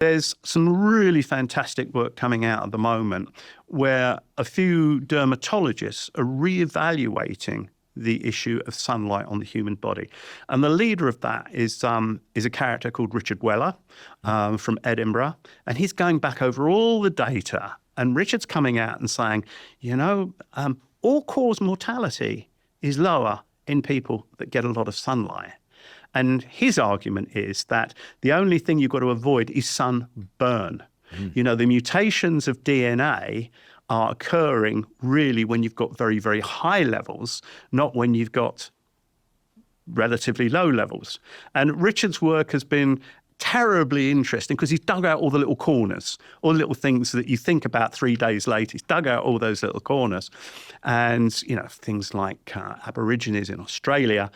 There's some really fantastic work coming out at the moment where a few dermatologists are reevaluating the issue of sunlight on the human body. And the leader of that is a character called Richard Weller from Edinburgh. And he's going back over all the data. And Richard's coming out and saying, all-cause mortality is lower in people that get a lot of sunlight. And his argument is that the only thing you've got to avoid is sunburn. The mutations of DNA are occurring really when you've got very, very high levels, not when you've got relatively low levels. And Richard's work has been terribly interesting because he's dug out all the little corners, all the little things that you think about 3 days later. He's dug out all those little corners. And, things like Aborigines in Australia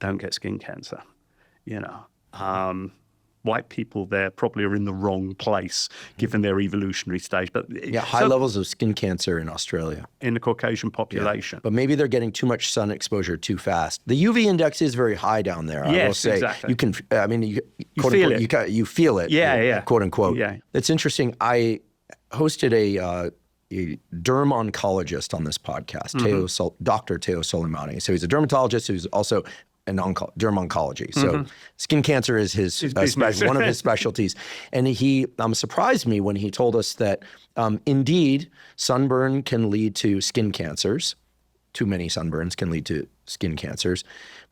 don't get skin cancer. White people there probably are in the wrong place given their evolutionary stage. But high levels of skin cancer in Australia. In the Caucasian population. But maybe they're getting too much sun exposure too fast. The UV index is very high down there, I will say. Exactly. You can, you feel it. You feel it. Yeah. Quote unquote. Yeah. It's interesting. I hosted a derm-oncologist on this podcast, Dr. Teo Soleimani. So he's a dermatologist who's also derm-oncology. So skin cancer is one of his specialties. And he surprised me when he told us that indeed sunburn can lead to skin cancers. Too many sunburns can lead to skin cancers.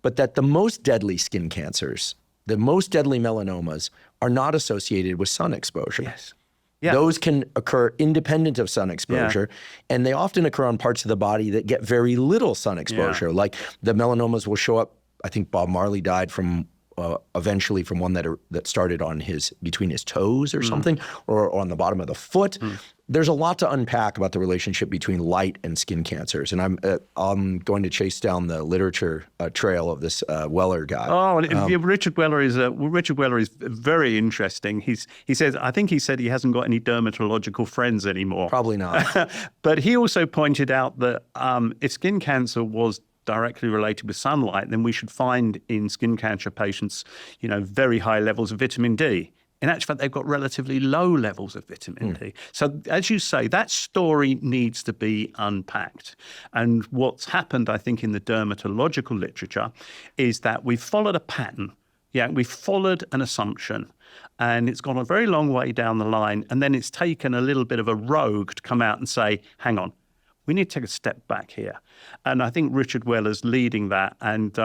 But that the most deadly skin cancers, the most deadly melanomas, are not associated with sun exposure. Yes. Yeah. Those can occur independent of sun exposure, and they often occur on parts of the body that get very little sun exposure. Like the melanomas will show up. I think Bob Marley died from eventually from one that started on between his toes or something, or on the bottom of the foot. There's a lot to unpack about the relationship between light and skin cancers, and I'm going to chase down the literature trail of this Weller guy. Richard Weller is very interesting. I think he said he hasn't got any dermatological friends anymore. Probably not. But he also pointed out that if skin cancer was directly related with sunlight, then we should find in skin cancer patients, very high levels of vitamin D. In actual fact, they've got relatively low levels of vitamin D. So as you say, that story needs to be unpacked. And what's happened, I think, in the dermatological literature is that we've followed a pattern. We've followed an assumption. And it's gone a very long way down the line. And then it's taken a little bit of a rogue to come out and say, hang on, we need to take a step back here. And I think Richard Weller's leading that. And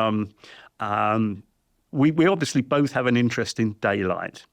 we obviously both have an interest in daylight.